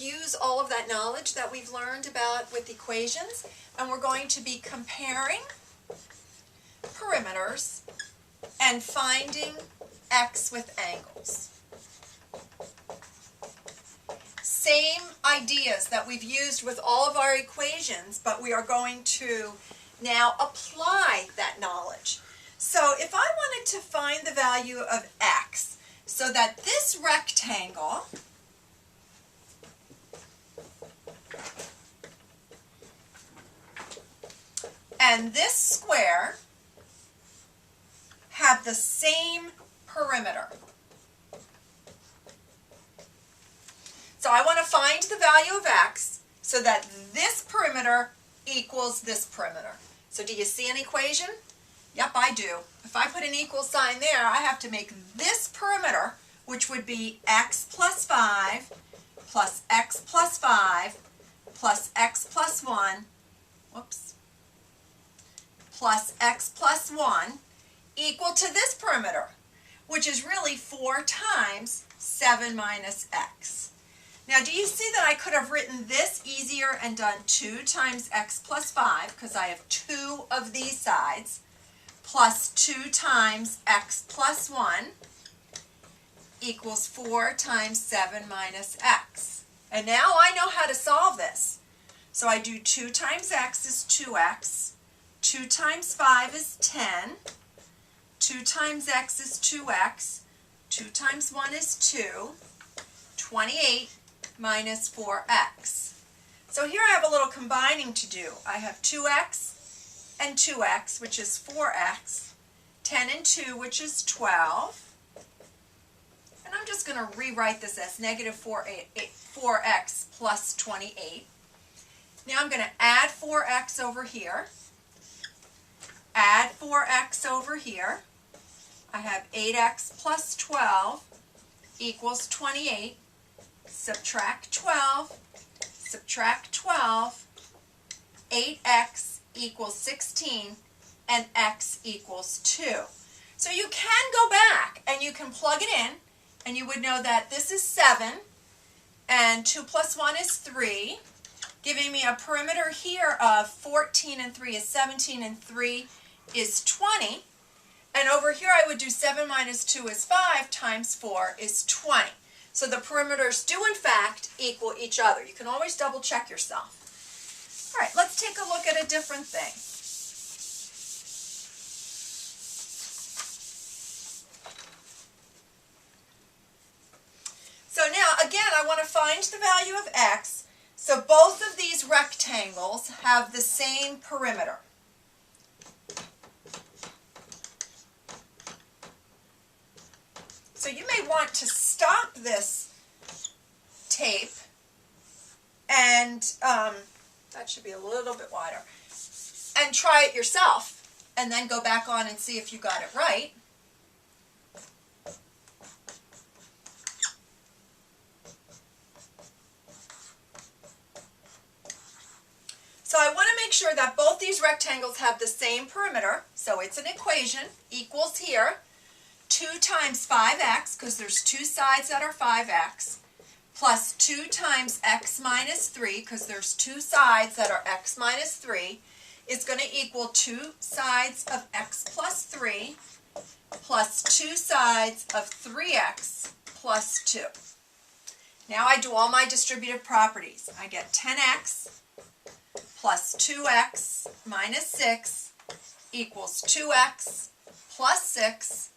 use all of that knowledge that we've learned about with equations, and we're going to be comparing perimeters and finding x with angles. Same ideas that we've used with all of our equations, but we are going to now apply that knowledge. So if I wanted to find the value of x so that this rectangle and this square have the same perimeter. So I want to find the value of x so that this perimeter equals this perimeter. So do you see an equation? Yep, I do. If I put an equal sign there, I have to make this perimeter, which would be x plus 5 plus x plus 5 plus x plus 1, whoops, plus x plus 1, equal to this perimeter, which is really 4 times 7 minus x. Now, do you see that I could have written this easier and done 2 times x plus 5, because I have 2 of these sides, plus 2 times x plus 1 equals 4 times 7 minus x. And now I know how to solve this. So I do 2 times x is 2x, 2 times 5 is 10, 2 times x is 2x, 2 times 1 is 2, 28 minus 4x. So here I have a little combining to do. I have 2x and 2x, which is 4x, 10 and 2, which is 12, and I'm just going to rewrite this as negative 4x plus 28. Now I'm going to add 4x over here, add 4x over here. I have 8x plus 12 equals 28. Subtract 12, 8x equals 16, and x equals 2. So you can go back and you can plug it in, and you would know that this is 7, and 2 plus 1 is 3, giving me a perimeter here of 14 and 3 is 17, and 3 is 20. And over here I would do 7 minus 2 is 5 times 4 is 20. So the perimeters do in fact equal each other. You can always double check yourself. All right, let's take a look at a different thing. So now again I want to find the value of x. So both of these rectangles have the same perimeter. So you may want to stop this tape, and that should be a little bit wider, and try it yourself, and then go back on and see if you got it right. So I want to make sure that both these rectangles have the same perimeter, so it's an equation, equals here. 2 times 5x, because there's 2 sides that are 5x, plus 2 times x minus 3, because there's 2 sides that are x minus 3, is going to equal 2 sides of x plus 3 plus 2 sides of 3x plus 2. Now I do all my distributive properties. I get 10x plus 2x minus 6 equals 2x plus 6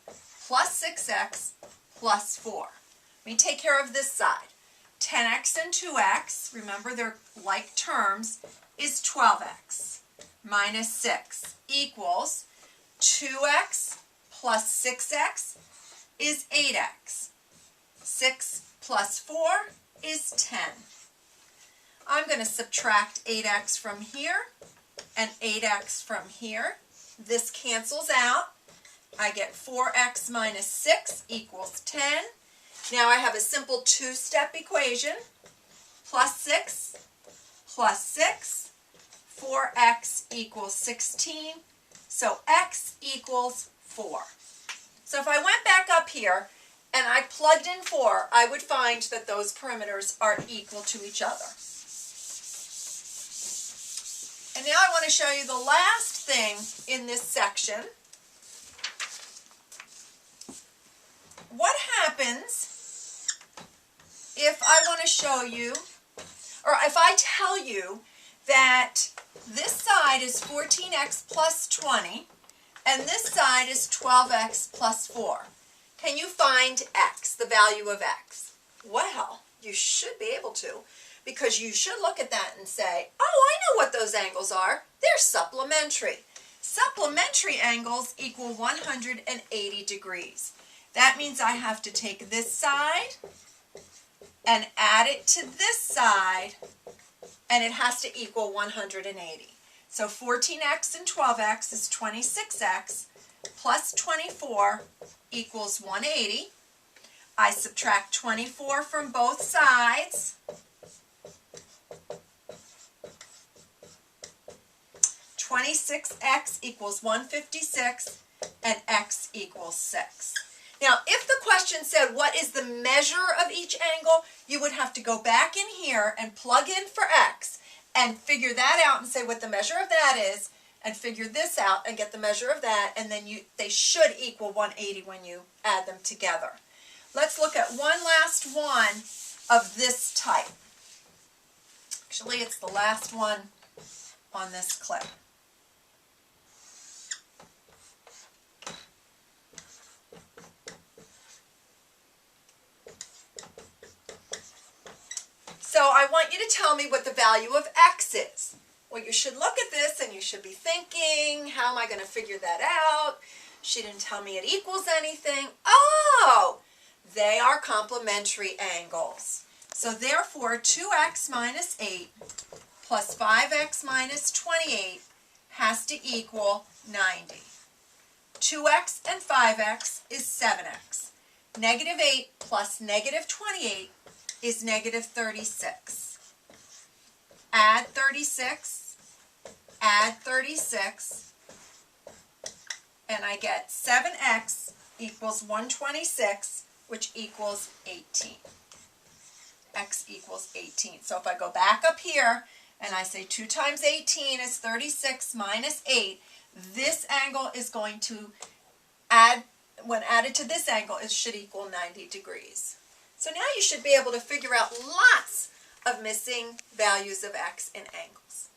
plus 6x plus 4. Let me take care of this side. 10x and 2x, remember they're like terms, is 12x minus 6 equals 2x plus 6x is 8x. 6 plus 4 is 10. I'm going to subtract 8x from here and 8x from here. This cancels out. I get 4x minus 6 equals 10. Now I have a simple two-step equation. Plus 6, 4x equals 16. So x equals 4. So if I went back up here and I plugged in 4, I would find that those perimeters are equal to each other. And now I want to show you the last thing in this section. What happens if I want to show you, or if I tell you that this side is 14x plus 20 and this side is 12x plus 4? Can you find x, the value of x? Well, you should be able to, because you should look at that and say, oh, I know what those angles are. They're supplementary. Supplementary angles equal 180 degrees. That means I have to take this side and add it to this side, and it has to equal 180. So 14x and 12x is 26x plus 24 equals 180. I subtract 24 from both sides. 26x equals 156, and x equals 6. Now, if the question said, what is the measure of each angle, you would have to go back in here and plug in for x and figure that out and say what the measure of that is, and figure this out and get the measure of that, and then they should equal 180 when you add them together. Let's look at one last one of this type. Actually, it's the last one on this clip. So I want you to tell me what the value of x is. Well, you should look at this and you should be thinking, how am I going to figure that out? She didn't tell me it equals anything. Oh, they are complementary angles. So therefore, 2x minus 8 plus 5x minus 28 has to equal 90. 2x and 5x is 7x. Negative 8 plus negative 28 is negative 36. Add 36, add 36, and I get 7x equals 126, which equals 18. X equals 18. So if I go back up here and I say 2 times 18 is 36 minus 8, this angle is going to add, when added to this angle, it should equal 90 degrees. So now you should be able to figure out lots of missing values of x in angles.